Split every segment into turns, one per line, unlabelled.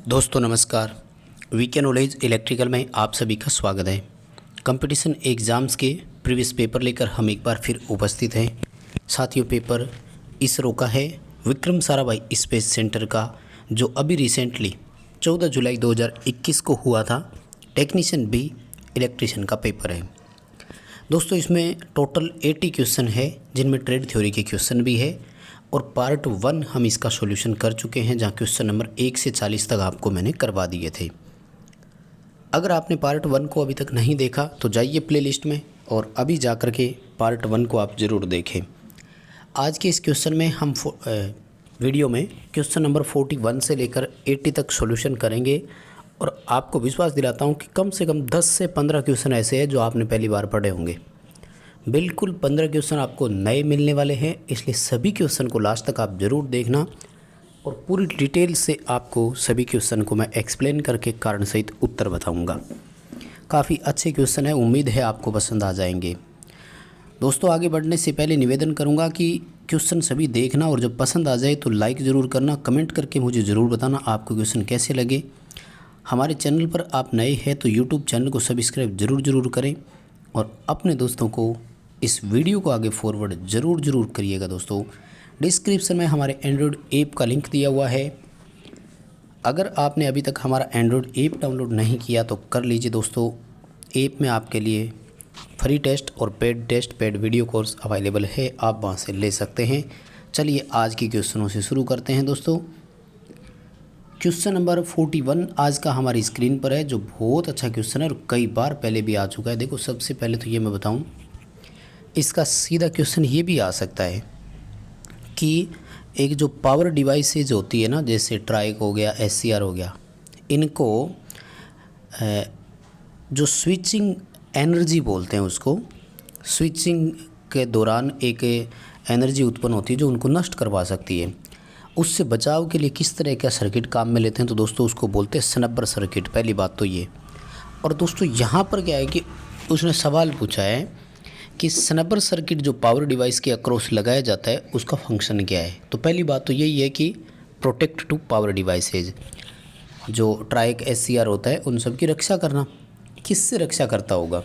दोस्तों नमस्कार। VK knowledge electrical में आप सभी का स्वागत है। कंपटीशन एग्ज़ाम्स के प्रीवियस पेपर लेकर हम एक बार फिर उपस्थित हैं। साथियों, पेपर इसरो का है, विक्रम साराभाई स्पेस सेंटर का, जो अभी रिसेंटली 14 जुलाई 2021 को हुआ था। टेक्नीशियन बी इलेक्ट्रिशियन का पेपर है। दोस्तों इसमें टोटल 80 क्वेश्चन है, जिनमें ट्रेड थ्योरी के क्वेश्चन भी है और पार्ट 1 हम इसका सॉल्यूशन कर चुके हैं, जहां क्वेश्चन नंबर 1 से 40 तक आपको मैंने करवा दिए थे। अगर आपने पार्ट 1 को अभी तक नहीं देखा तो जाइए प्लेलिस्ट में और अभी जा कर के पार्ट 1 को आप ज़रूर देखें। आज के इस क्वेश्चन में हम वीडियो में क्वेश्चन नंबर 41 से लेकर 80 तक सॉल्यूशन करेंगे और आपको विश्वास दिलाता हूं कि कम से कम 10 से 15 क्वेश्चन ऐसे हैं जो आपने पहली बार पढ़े होंगे। बिल्कुल 15 क्वेश्चन आपको नए मिलने वाले हैं, इसलिए सभी क्वेश्चन को लास्ट तक आप ज़रूर देखना और पूरी डिटेल से आपको सभी क्वेश्चन को मैं एक्सप्लेन करके कारण सहित उत्तर बताऊंगा। काफ़ी अच्छे क्वेश्चन है, उम्मीद है आपको पसंद आ जाएंगे। दोस्तों आगे बढ़ने से पहले निवेदन करूंगा कि क्वेश्चन सभी देखना और जब पसंद आ जाए तो लाइक ज़रूर करना, कमेंट करके मुझे ज़रूर बताना आपको क्वेश्चन कैसे लगे। हमारे चैनल पर आप नए हैं तो यूट्यूब चैनल को सब्सक्राइब ज़रूर करें और अपने दोस्तों को इस वीडियो को आगे फॉरवर्ड ज़रूर करिएगा। दोस्तों डिस्क्रिप्शन में हमारे एंड्रॉयड ऐप का लिंक दिया हुआ है। अगर आपने अभी तक हमारा एंड्रॉयड ऐप डाउनलोड नहीं किया तो कर लीजिए। दोस्तों ऐप में आपके लिए फ्री टेस्ट और पेड वीडियो कोर्स अवेलेबल है, आप वहाँ से ले सकते हैं। चलिए आज के क्वेश्चनों से शुरू करते हैं। दोस्तों क्वेश्चन नंबर 41 आज का हमारी स्क्रीन पर है, जो बहुत अच्छा क्वेश्चन है और कई बार पहले भी आ चुका है। देखो सबसे पहले तो ये मैं बताऊं, इसका सीधा क्वेश्चन ये भी आ सकता है कि एक जो पावर डिवाइसेज होती है ना, जैसे ट्राइक हो गया, एससीआर हो गया, इनको जो स्विचिंग एनर्जी बोलते हैं, उसको स्विचिंग के दौरान एक एनर्जी उत्पन्न होती है जो उनको नष्ट करवा सकती है। उससे बचाव के लिए किस तरह का सर्किट काम में लेते हैं, तो दोस्तों उसको बोलते हैं स्नबर सर्किट। पहली बात तो ये। और दोस्तों यहाँ पर क्या है कि उसने सवाल पूछा है कि स्नबर सर्किट जो पावर डिवाइस के अक्रॉस लगाया जाता है उसका फंक्शन क्या है। तो पहली बात तो यही है कि प्रोटेक्ट टू पावर डिवाइसेज, जो ट्राइक एससीआर होता है उन सब की रक्षा करना। किससे रक्षा करता होगा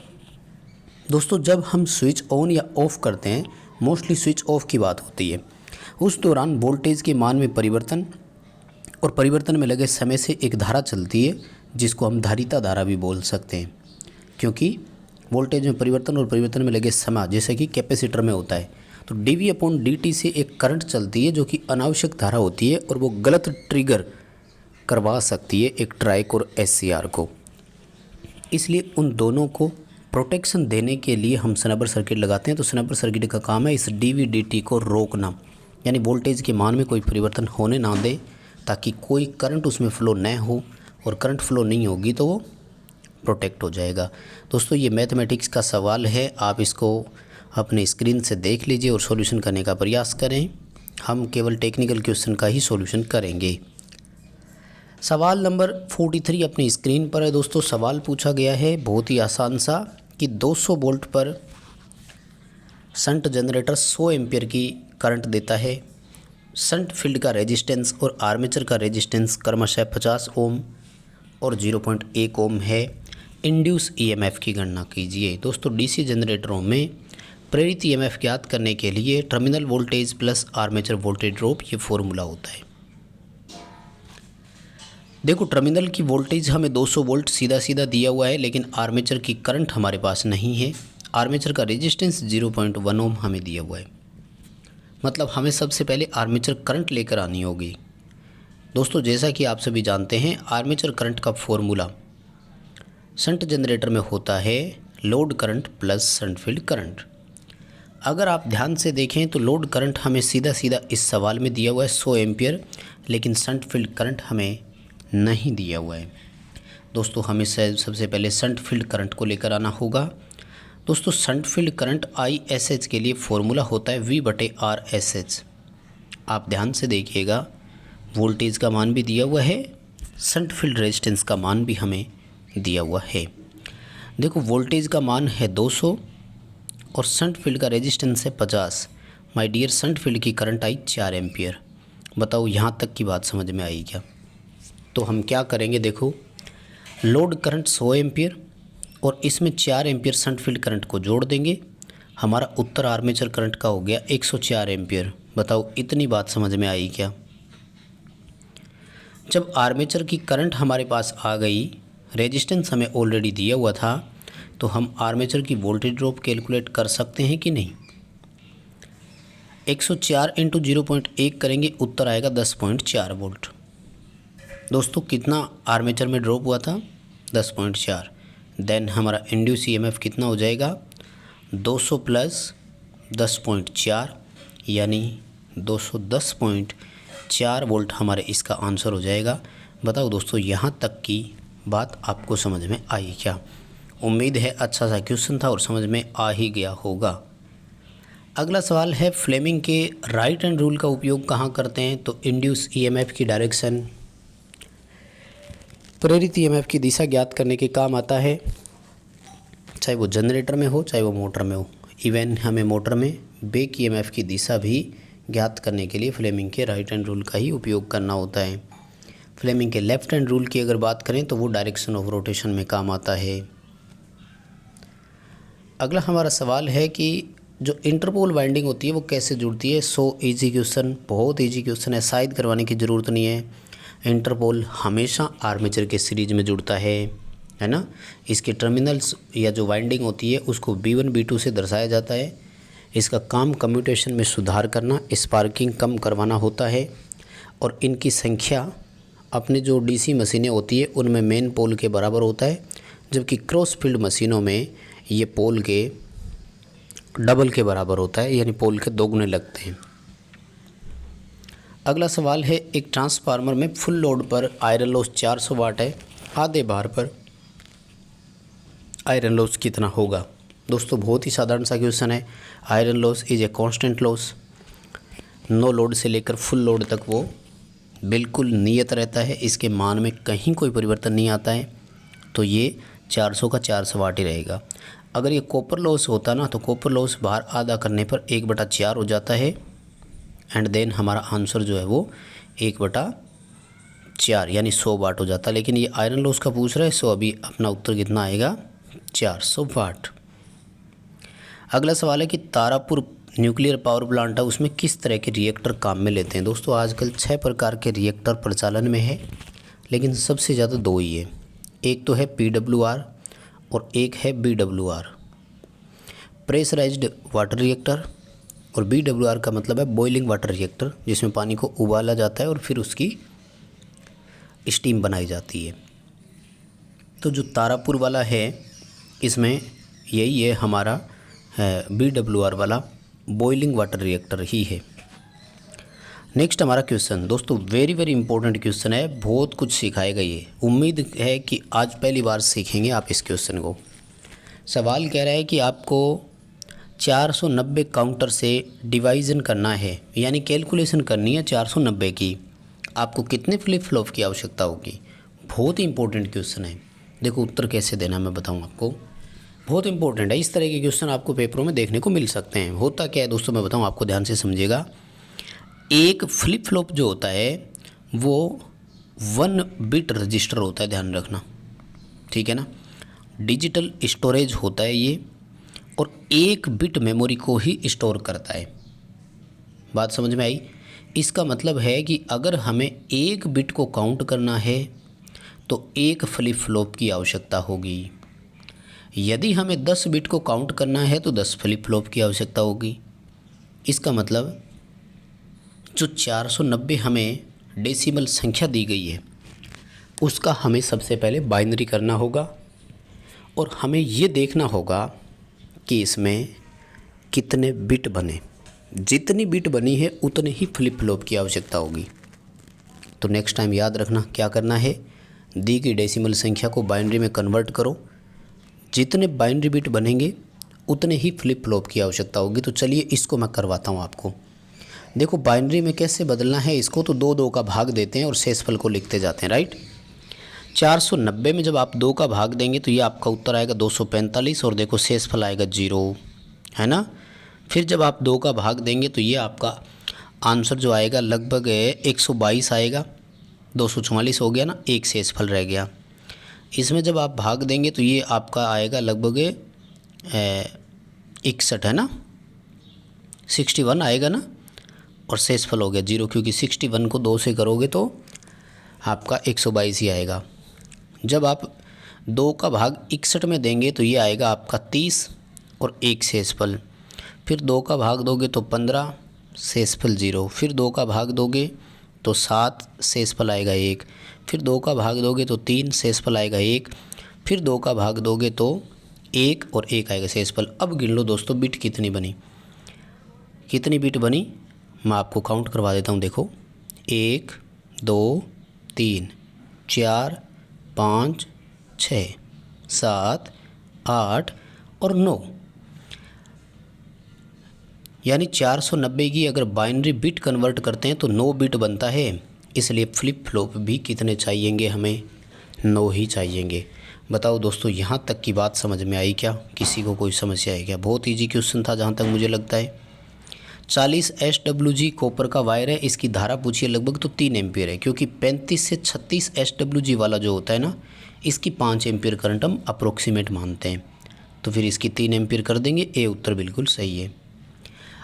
दोस्तों? जब हम स्विच ऑन या ऑफ़ करते हैं, मोस्टली स्विच ऑफ की बात होती है, उस दौरान वोल्टेज के मान में परिवर्तन और परिवर्तन में लगे समय से एक धारा चलती है, जिसको हम धारिता धारा भी बोल सकते हैं, क्योंकि वोल्टेज में परिवर्तन और परिवर्तन में लगे समय जैसे कि कैपेसिटर में होता है। तो dV/dt से एक करंट चलती है जो कि अनावश्यक धारा होती है और वो गलत ट्रिगर करवा सकती है एक ट्राइक और एससीआर को। इसलिए उन दोनों को प्रोटेक्शन देने के लिए हम स्नबर सर्किट लगाते हैं। तो स्नबर सर्किट का काम है इस dV/dt को रोकना, यानी वोल्टेज के मान में कोई परिवर्तन होने ना दे, ताकि कोई करंट उसमें फ़्लो न हो, और करंट फ्लो नहीं होगी तो वो प्रोटेक्ट हो जाएगा। दोस्तों ये मैथमेटिक्स का सवाल है, आप इसको अपने स्क्रीन से देख लीजिए और सॉल्यूशन करने का प्रयास करें। हम केवल टेक्निकल क्वेश्चन का ही सॉल्यूशन करेंगे। सवाल नंबर 43 अपनी स्क्रीन पर है। दोस्तों सवाल पूछा गया है बहुत ही आसान सा कि 200 वोल्ट पर शंट जनरेटर 100 एम्पियर की करंट देता है। शंट फील्ड का रेजिस्टेंस और आर्मेचर का रेजिस्टेंस क्रमशः 50 ओम और 0.1 ओम है। इंड्यूस ईएमएफ की गणना कीजिए। दोस्तों डीसी जनरेटरों में प्रेरित ईएमएफ ज्ञात करने के लिए terminal voltage plus armature voltage drop ये फॉर्मूला होता है। देखो टर्मिनल की वोल्टेज हमें 200 वोल्ट सीधा दिया हुआ है, लेकिन आर्मेचर की करंट हमारे पास नहीं है। आर्मेचर का रेजिस्टेंस 0.1 ओम हमें दिया हुआ है, मतलब हमें सबसे पहले आर्मेचर करंट लेकर आनी होगी। दोस्तों जैसा कि आप सभी जानते हैं, आर्मेचर करंट का फॉर्मूला शंट जनरेटर में होता है load current plus shunt field current. अगर आप ध्यान से देखें तो लोड करंट हमें सीधा इस सवाल में दिया हुआ है 100 एम्पियर, लेकिन शंट फील्ड करंट हमें नहीं दिया हुआ है। दोस्तों हमें सबसे पहले शंट फील्ड करंट को लेकर आना होगा। दोस्तों शंट फील्ड करंट ISH के लिए फॉर्मूला होता है V/RSH। आप ध्यान से देखिएगा, वोल्टेज का मान भी दिया हुआ है, शंट फील्ड रेजिस्टेंस का मान भी हमें दिया हुआ है। देखो वोल्टेज का मान है 200 और शंट फील्ड का रेजिस्टेंस है 50। माय डियर, शंट फील्ड की करंट आई 4 एम्पियर। बताओ यहाँ तक की बात समझ में आई क्या? तो हम क्या करेंगे, देखो लोड करंट 100 एम्पियर और इसमें 4 एम्पियर शंट फील्ड करंट को जोड़ देंगे। हमारा उत्तर आर्मेचर करंट का हो गया 104 एम्पियर। बताओ इतनी बात समझ में आई क्या? जब आर्मेचर की करंट हमारे पास आ गई, रेजिस्टेंस हमें ऑलरेडी दिया हुआ था, तो हम आर्मेचर की वोल्टेज ड्रॉप कैलकुलेट कर सकते हैं कि नहीं? 104 इंटू 0.1 करेंगे, उत्तर आएगा 10.4 वोल्ट। दोस्तों कितना आर्मेचर में ड्रॉप हुआ था? 10.4। देन हमारा इंड्यूस ईएमएफ कितना हो जाएगा? 200 प्लस 10.4 यानी 210.4 वोल्ट हमारे इसका आंसर हो जाएगा। बताओ दोस्तों यहाँ तक की बात आपको समझ में आई क्या? उम्मीद है अच्छा सा क्वेश्चन था और समझ में आ ही गया होगा। अगला सवाल है, फ्लेमिंग के राइट हैंड रूल का उपयोग कहाँ करते हैं? तो इंड्यूस ईएमएफ की डायरेक्शन, प्रेरित ईएमएफ की दिशा ज्ञात करने के काम आता है, चाहे वो जनरेटर में हो चाहे वो मोटर में हो। इवन हमें मोटर में बैक ईएमएफ की दिशा भी ज्ञात करने के लिए फ्लेमिंग के राइट हैंड रूल का ही उपयोग करना होता है। फ्लेमिंग के लेफ्ट हैंड रूल की अगर बात करें तो वो डायरेक्शन ऑफ रोटेशन में काम आता है। अगला हमारा सवाल है कि जो इंटरपोल वाइंडिंग होती है वो कैसे जुड़ती है? सो इजी क्वेश्चन, बहुत इजी क्वेश्चन है, शायद करवाने की ज़रूरत नहीं है। इंटरपोल हमेशा आर्मेचर के सीरीज में जुड़ता है ना। इसके टर्मिनल्स या जो वाइंडिंग होती है उसको B1 B2 से दर्शाया जाता है। इसका काम कम्यूटेशन में सुधार करना, स्पार्किंग कम करवाना होता है और इनकी संख्या अपने जो डीसी मशीनें होती है उनमें मेन पोल के बराबर होता है, जबकि क्रॉस फील्ड मशीनों में ये पोल के डबल के बराबर होता है, यानी पोल के 2 गुने लगते हैं। अगला सवाल है, एक ट्रांसफार्मर में फुल लोड पर आयरन लॉस 400 वाट है, आधे भार पर आयरन लॉस कितना होगा? दोस्तों बहुत ही साधारण सा क्वेश्चन है। Iron loss is a constant loss, no load से लेकर फुल लोड तक वो बिल्कुल नियत रहता है, इसके मान में कहीं कोई परिवर्तन नहीं आता है, तो ये 400 का 400 वाट ही रहेगा। अगर ये कॉपर लॉस होता ना तो कॉपर लॉस भार आधा करने पर 1/4 हो जाता है एंड देन हमारा आंसर जो है वो 1/4 यानी 100 वाट हो जाता है। लेकिन ये आयरन लॉस का पूछ रहा है, सो अभी अपना उत्तर कितना आएगा? 400 वाट। अगला सवाल है कि तारापुर न्यूक्लियर पावर प्लांट है, उसमें किस तरह के रिएक्टर काम में लेते हैं? दोस्तों आजकल 6 प्रकार के रिएक्टर प्रचलन में है, लेकिन सबसे ज़्यादा 2 ही है। एक तो है PWR और एक है BWR, प्रेशराइज्ड वाटर रिएक्टर, और BWR का मतलब है बॉइलिंग वाटर रिएक्टर, जिसमें पानी को उबाला जाता है और फिर उसकी स्टीम बनाई जाती है। तो जो तारापुर वाला है इसमें यही है हमारा BWR वाला बॉइलिंग वाटर रिएक्टर ही है। नेक्स्ट हमारा क्वेश्चन, दोस्तों वेरी वेरी इंपॉर्टेंट क्वेश्चन है, बहुत कुछ सिखाएगा ये। उम्मीद है कि आज पहली बार सीखेंगे आप इस क्वेश्चन को। सवाल कह रहा है कि आपको 490 काउंटर से डिवाइजन करना है, यानी कैलकुलेशन करनी है 490 की। आपको कितने फ्लिप फ्लॉप की आवश्यकता होगी? बहुत ही इंपॉर्टेंट क्वेश्चन है। देखो उत्तर कैसे देना मैं बताऊँ आपको, बहुत इंपॉर्टेंट है। इस तरह के क्वेश्चन आपको पेपरों में देखने को मिल सकते हैं। होता क्या है दोस्तों मैं बताऊँ आपको, ध्यान से समझिएगा। एक फ्लिप फ्लॉप जो होता है वो 1 बिट रजिस्टर होता है, ध्यान रखना, ठीक है ना। डिजिटल स्टोरेज होता है ये, और 1 बिट मेमोरी को ही स्टोर करता है। बात समझ में आई? इसका मतलब है कि अगर हमें 1 बिट को काउंट करना है तो 1 फ्लिप फ्लॉप की आवश्यकता होगी। यदि हमें 10 बिट को काउंट करना है तो 10 फ्लिप फ्लॉप की आवश्यकता होगी। इसका मतलब जो 490 हमें डेसिमल संख्या दी गई है उसका हमें सबसे पहले बाइनरी करना होगा, और हमें ये देखना होगा कि इसमें कितने बिट बने। जितनी बिट बनी है उतने ही फ्लिप फ्लॉप की आवश्यकता होगी। तो नेक्स्ट टाइम याद रखना क्या करना है, दी गई डेसिमल संख्या को बाइनरी में कन्वर्ट करो, जितने बाइनरी बिट बनेंगे उतने ही फ्लिप फ्लॉप की आवश्यकता होगी। तो चलिए इसको मैं करवाता हूँ आपको। देखो बाइनरी में कैसे बदलना है इसको, तो 2 का भाग देते हैं और शेषफल को लिखते जाते हैं, राइट। 490 में जब आप 2 का भाग देंगे तो ये आपका उत्तर आएगा 245, और देखो शेषफल आएगा 0, है ना। फिर जब आप 2 का भाग देंगे तो ये आपका आंसर जो आएगा लगभग 122 आएगा, 244 हो गया ना, एक शेषफल रह गया। इसमें जब आप भाग देंगे तो ये आपका आएगा लगभग 61 है ना, 61 आएगा ना, और शेषफल हो गया 0, क्योंकि 61 को 2 से करोगे तो आपका 122 ही आएगा। जब आप 2 का भाग 61 में देंगे तो ये आएगा आपका 30 और एक शेषफल। फिर 2 का भाग दोगे तो 15, शेषफल 0। फिर 2 का भाग दोगे तो 7, शेषफल आएगा 1। फिर 2 का भाग दोगे तो 3, शेषफल आएगा 1। फिर 2 का भाग दोगे तो 1 और 1 आएगा शेषफल। अब गिन लो दोस्तों बिट कितनी बनी, कितनी बिट बनी, मैं आपको काउंट करवा देता हूँ। देखो 1 2 3 4 5 6 7 8 और 9, यानी 490 की अगर बाइनरी बिट कन्वर्ट करते हैं तो 9 बिट बनता है। इसलिए फ्लिप फ्लॉप भी कितने चाहिएंगे हमें, 9 ही चाहिएंगे। बताओ दोस्तों, यहाँ तक की बात समझ में आई क्या? किसी को कोई समस्या है क्या? बहुत इजी क्वेश्चन था जहाँ तक मुझे लगता है। 40 SWG कॉपर का वायर है, इसकी धारा पूछिए लगभग तो 3 एम्पियर है, क्योंकि 35 से 36 SWG वाला जो होता है ना, इसकी 5 एम्पियर करंट हम अप्रोक्सीमेट मानते हैं, तो फिर इसकी 3 एम्पियर कर देंगे। ए उत्तर बिल्कुल सही है।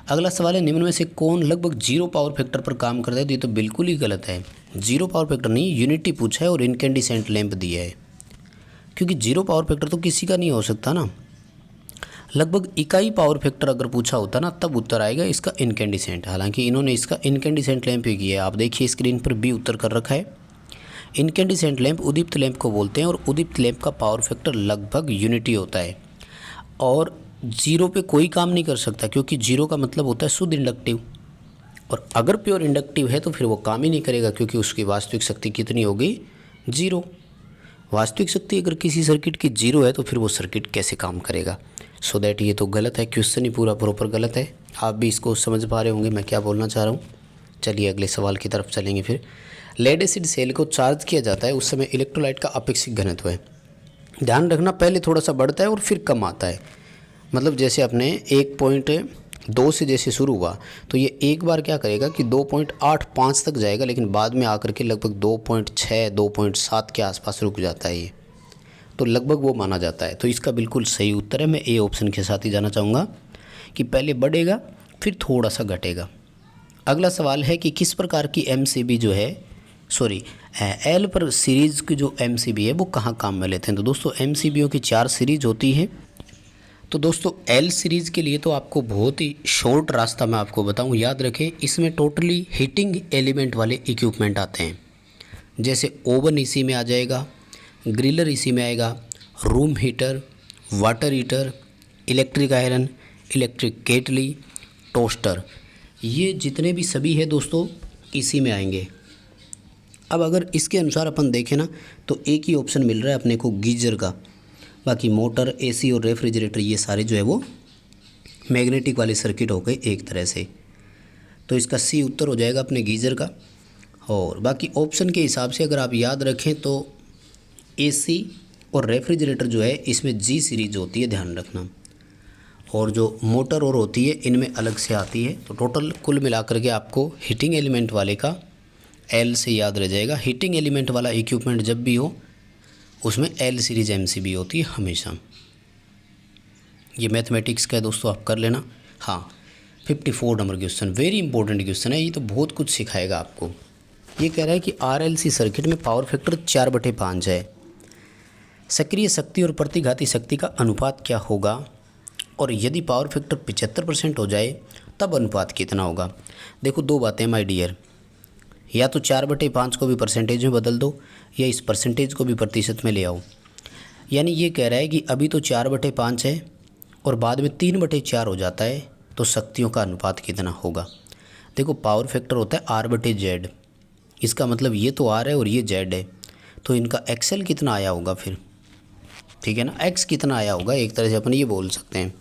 अगला सवाल है, निम्न में से कौन लगभग 0 पावर फैक्टर पर काम करता है? तो ये तो बिल्कुल ही गलत है। 0 पावर फैक्टर नहीं, यूनिटी पूछा है और इनकैंडिसेंट लैंप दिया है, क्योंकि 0 पावर फैक्टर तो किसी का नहीं हो सकता ना। लगभग इकाई पावर फैक्टर अगर पूछा होता ना तब उत्तर आएगा इसका इनकैंडिसेंट। हालांकि इन्होंने इसका इनकैंडिसेंट लैंप ही किया है। आप देखिए स्क्रीन पर बी उत्तर कर रखा है। इनकैंडिसेंट लैंप उदीप्त लैंप को बोलते हैं और उदीप्त लैंप का पावर फैक्टर लगभग यूनिटी होता है और 0 पे कोई काम नहीं कर सकता, क्योंकि 0 का मतलब होता है शुद्ध इंडक्टिव, और अगर प्योर इंडक्टिव है तो फिर वो काम ही नहीं करेगा, क्योंकि उसकी वास्तविक शक्ति कितनी होगी, 0। वास्तविक शक्ति अगर किसी सर्किट की 0 है तो फिर वो सर्किट कैसे काम करेगा? सो दैट ये तो गलत है, क्वेश्चन ही पूरा प्रॉपर गलत है। आप भी इसको समझ पा रहे होंगे मैं क्या बोलना चाह रहा हूँ। चलिए अगले सवाल की तरफ चलेंगे। फिर लेड एसिड सेल को चार्ज किया जाता है, उस समय इलेक्ट्रोलाइट का अपेक्षिक घनत्व है। ध्यान रखना, पहले थोड़ा सा बढ़ता है और फिर कम आता है। मतलब जैसे अपने 1.2 से जैसे शुरू हुआ तो ये एक बार क्या करेगा कि 2.85 तक जाएगा, लेकिन बाद में आकर के लगभग 2.6 2.7 के आसपास रुक जाता है ये, तो लगभग वो माना जाता है। तो इसका बिल्कुल सही उत्तर है, मैं ए ऑप्शन के साथ ही जाना चाहूँगा कि पहले बढ़ेगा फिर थोड़ा सा घटेगा। अगला सवाल है कि किस प्रकार की MCB जो है एल पर सीरीज़ की जो MCB है वो कहाँ काम में लेते हैं? तो दोस्तों MCBओं की 4 सीरीज होती है। तो दोस्तों एल सीरीज़ के लिए तो आपको बहुत ही शॉर्ट रास्ता मैं आपको बताऊं, याद रखें, इसमें टोटली हीटिंग एलिमेंट वाले इक्विपमेंट आते हैं। जैसे ओवन इसी में आ जाएगा, ग्रिलर इसी में आएगा, room heater, water heater, electric iron, electric kettle, toaster, ये जितने भी सभी है दोस्तों इसी में आएंगे। अब अगर इसके अनुसार अपन देखें ना तो एक ही ऑप्शन मिल रहा है अपने को गीजर का, बाकी मोटर, AC और रेफ्रिजरेटर ये सारे जो है वो मैग्नेटिक वाले सर्किट हो गए एक तरह से। तो इसका C उत्तर हो जाएगा अपने गीजर का। और बाकी ऑप्शन के हिसाब से अगर आप याद रखें तो AC और रेफ्रिजरेटर जो है इसमें G सीरीज होती है, ध्यान रखना, और जो मोटर और होती है इनमें अलग से आती है। तो टोटल कुल मिलाकर के आपको हीटिंग एलिमेंट वाले का L से याद रह जाएगा। हीटिंग एलिमेंट वाला इक्विपमेंट जब भी हो उसमें L सीरीज MCB होती है हमेशा। ये मैथमेटिक्स का है दोस्तों, आप कर लेना। हाँ 54 number question, very important question है, ये तो बहुत कुछ सिखाएगा आपको। ये कह रहा है कि RLC सर्किट में पावर फैक्टर 4/5 है, सक्रिय शक्ति और प्रतिघाती शक्ति का अनुपात क्या होगा, और यदि पावर फैक्टर 75% हो जाए तब अनुपात कितना होगा? देखो दो बातें माय डियर, या तो 4/5 को भी परसेंटेज में बदल दो या इस परसेंटेज को भी प्रतिशत में ले आओ। यानी ये कह रहा है कि अभी तो 4/5 है और बाद में 3/4 हो जाता है, तो शक्तियों का अनुपात कितना होगा? देखो पावर फैक्टर होता है R/Z, इसका मतलब ये तो R है और ये Z है, तो इनका XL कितना आया होगा फिर, ठीक है ना, X कितना आया होगा, एक तरह से अपन ये बोल सकते हैं,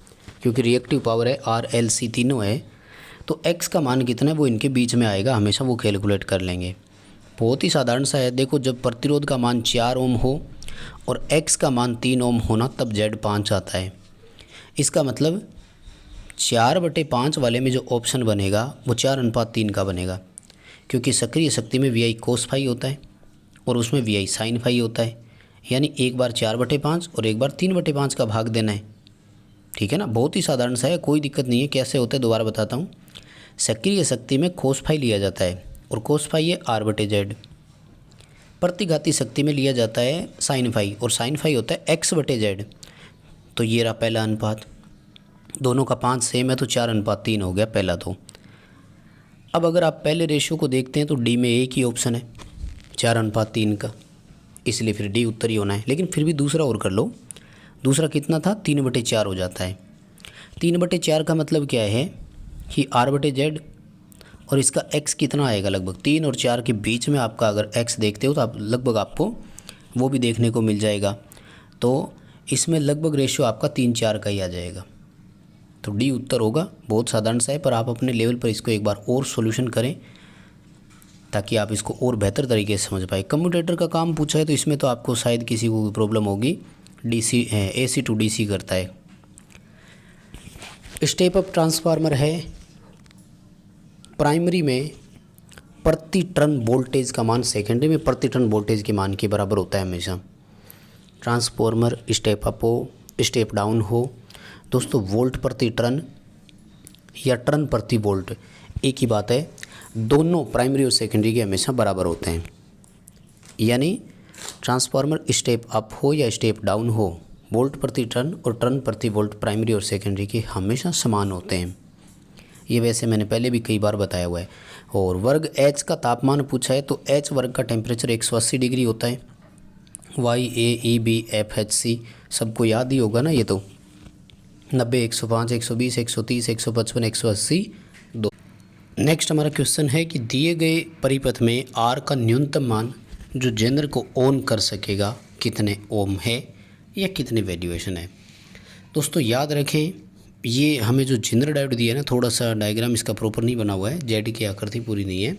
क्योंकि रिएक्टिव पावर है RLC तीनों है, तो X का मान कितना है वो इनके बीच में आएगा, हमेशा वो कैलकुलेट कर लेंगे। बहुत ही साधारण सा है। देखो जब प्रतिरोध का मान 4 ओम हो और X का मान 3 ओम होना तब Z 5 आता है। इसका मतलब 4/5 वाले में जो ऑप्शन बनेगा वो 4:3 का बनेगा, क्योंकि सक्रिय शक्ति में VI cos φ होता है और उसमें वी आई साइन फाई होता है, यानी एक बार 4/5 और एक बार 3/5 का भाग देना है। ठीक है ना, बहुत ही साधारण सा है, कोई दिक्कत नहीं है। कैसे होता है दोबारा बताता हूँ। सक्रिय शक्ति में कोस फाई लिया जाता है और कोस फाई है R/Z। प्रतिघाती शक्ति में लिया जाता है साइन फाई और साइन फाई होता है X/Z। तो ये रहा पहला अनुपात, दोनों का 5 सेम है तो 4:3 हो गया पहला। तो अब अगर आप पहले रेशियो को देखते हैं तो डी में एक ही ऑप्शन है 4:3 का, इसलिए फिर डी उत्तर ही होना है। लेकिन फिर भी दूसरा और कर लो। दूसरा कितना था, 3/4 हो जाता है। 3/4 का मतलब क्या है कि R/Z और इसका x कितना आएगा, लगभग 3 और 4 के बीच में आपका अगर x देखते हो तो आप लगभग आपको वो भी देखने को मिल जाएगा। तो इसमें लगभग रेशियो आपका 3-4 का ही आ जाएगा। तो डी उत्तर होगा। बहुत साधारण सा है, पर आप अपने लेवल पर इसको एक बार और सॉल्यूशन करें ताकि आप इसको और बेहतर तरीके से समझ पाए। कम्यूटेटर का काम पूछा है तो इसमें तो आपको शायद किसी को प्रॉब्लम होगी। DC AC टू DC करता है। स्टेप अप ट्रांसफार्मर है। प्राइमरी में प्रति टर्न वोल्टेज का मान सेकेंडरी में प्रति टर्न वोल्टेज के मान के बराबर होता है हमेशा। ट्रांसफार्मर स्टेप अप हो स्टेप डाउन हो, दोस्तों वोल्ट प्रति टर्न या टर्न प्रति वोल्ट एक ही बात है। दोनों प्राइमरी और सेकेंडरी के हमेशा बराबर होते हैं। यानी ट्रांसफार्मर स्टेप अप हो या स्टेप डाउन हो, वोल्ट प्रति टर्न और टर्न प्रति वोल्ट प्राइमरी और सेकेंडरी के हमेशा समान होते हैं। ये वैसे मैंने पहले भी कई बार बताया हुआ है। और वर्ग H का तापमान पूछा है तो H वर्ग का टेम्परेचर 180 डिग्री होता है। YAEBFHC सबको याद ही होगा ना, ये तो 90, 105, 120, 130, 155, 180 दो। नेक्स्ट हमारा क्वेश्चन है कि दिए गए परिपथ में R का न्यूनतम मान जो जेनर को ऑन कर सकेगा कितने ओम है या कितने वैल्यूएशन है। दोस्तों याद रखें, ये हमें जो जेनर डायोड दिया है ना, थोड़ा सा डायग्राम इसका प्रॉपर नहीं बना हुआ है, जेड की आकृति पूरी नहीं है।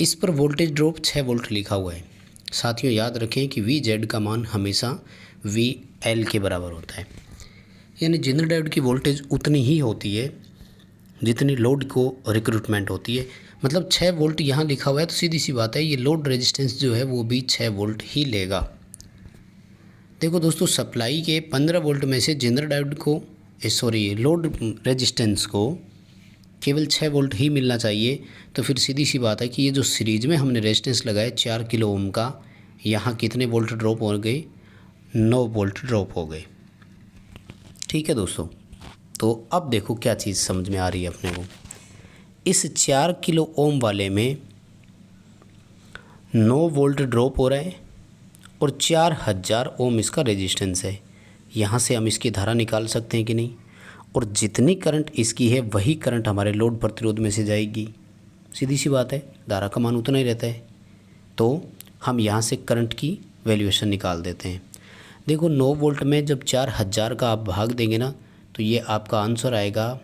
इस पर वोल्टेज ड्रॉप 6 वोल्ट लिखा हुआ है। साथियों याद रखें कि VZ का मान हमेशा VL के बराबर होता है। यानी जेनर डायोड की वोल्टेज उतनी ही होती है जितनी लोड को रिक्रूटमेंट होती है। मतलब 6 वोल्ट यहाँ लिखा हुआ है तो सीधी सी बात है ये लोड रेजिस्टेंस जो है वो भी 6 वोल्ट ही लेगा। देखो दोस्तों, सप्लाई के 15 वोल्ट में से जेनर डायोड को लोड रेजिस्टेंस को केवल 6 वोल्ट ही मिलना चाहिए। तो फिर सीधी सी बात है कि ये जो सीरीज में हमने रेजिस्टेंस लगाया 4 किलो ओम का, यहाँ कितने वोल्ट ड्रॉप हो गए, 9 वोल्ट ड्रॉप हो गए। ठीक है दोस्तों, तो अब देखो क्या चीज़ समझ में आ रही है अपने को। इस 4 किलो ओम वाले में 9 वोल्ट ड्रॉप हो रहा है और 4000 ओम इसका रेजिस्टेंस है। यहाँ से हम इसकी धारा निकाल सकते हैं कि नहीं, और जितनी करंट इसकी है वही करंट हमारे लोड प्रतिरोध में से जाएगी। सीधी सी बात है, धारा का मान उतना ही रहता है। तो हम यहाँ से करंट की वैल्यूएशन निकाल देते हैं। देखो 9 वोल्ट में जब 4000 का आप भाग देंगे ना, तो ये आपका आंसर आएगा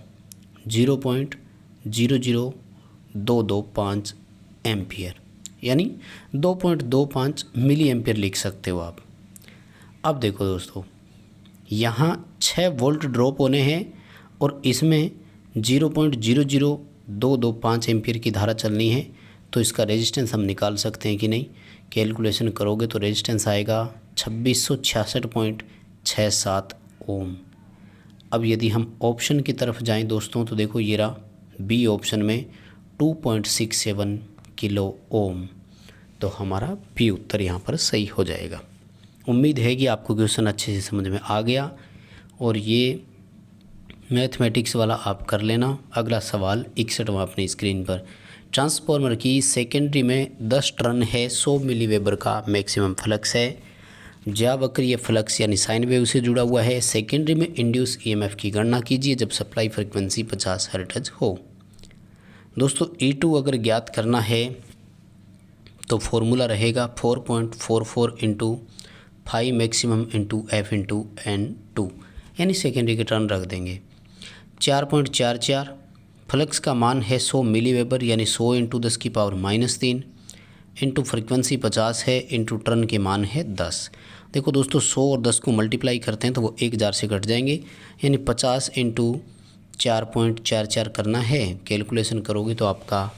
0.00225 एम्पियर, यानी 2.25 मिली एम्पियर लिख सकते हो आप। अब देखो दोस्तों, यहाँ 6 वोल्ट ड्रॉप होने हैं और इसमें 0.00225 एम्पियर की धारा चलनी है। तो इसका रेजिस्टेंस हम निकाल सकते हैं कि नहीं। कैलकुलेशन करोगे तो रेजिस्टेंस आएगा 2666.67 ओम। अब यदि हम ऑप्शन की तरफ जाएं दोस्तों, तो देखो ये रहा बी ऑप्शन में 2.67 किलो ओम। तो हमारा बी उत्तर यहाँ पर सही हो जाएगा। उम्मीद है कि आपको क्वेश्चन अच्छे से समझ में आ गया और ये मैथमेटिक्स वाला आप कर लेना। अगला सवाल 61वां अपनी स्क्रीन पर। ट्रांसफार्मर की सेकेंडरी में 10 टर्न है, 100 मिली वेबर का मैक्सिमम फ्लक्स है। ज्यावक्रीय फ्लक्स यानी साइन वेव से जुड़ा हुआ है। सेकेंडरी में इंड्यूस EMF की गणना कीजिए जब सप्लाई फ्रिक्वेंसी 50 हर्ट्ज हो। दोस्तों E2 अगर ज्ञात करना है तो फॉर्मूला रहेगा 4.44 × 5 मैक्सिमम × F × N2, यानी सेकेंडरी के टर्न रख देंगे। 4.44 फ्लक्स का मान है 100 मिली वेबर, यानी 100 × 10⁻³ इंटू फ्रिक्वेंसी 50 है, इंटू टर्न के मान है 10। देखो दोस्तों 100 और 10 को मल्टीप्लाई करते हैं तो वो 1000 से कट जाएंगे, यानी 50 × 4.44 करना है। कैलकुलेशन करोगे तो आपका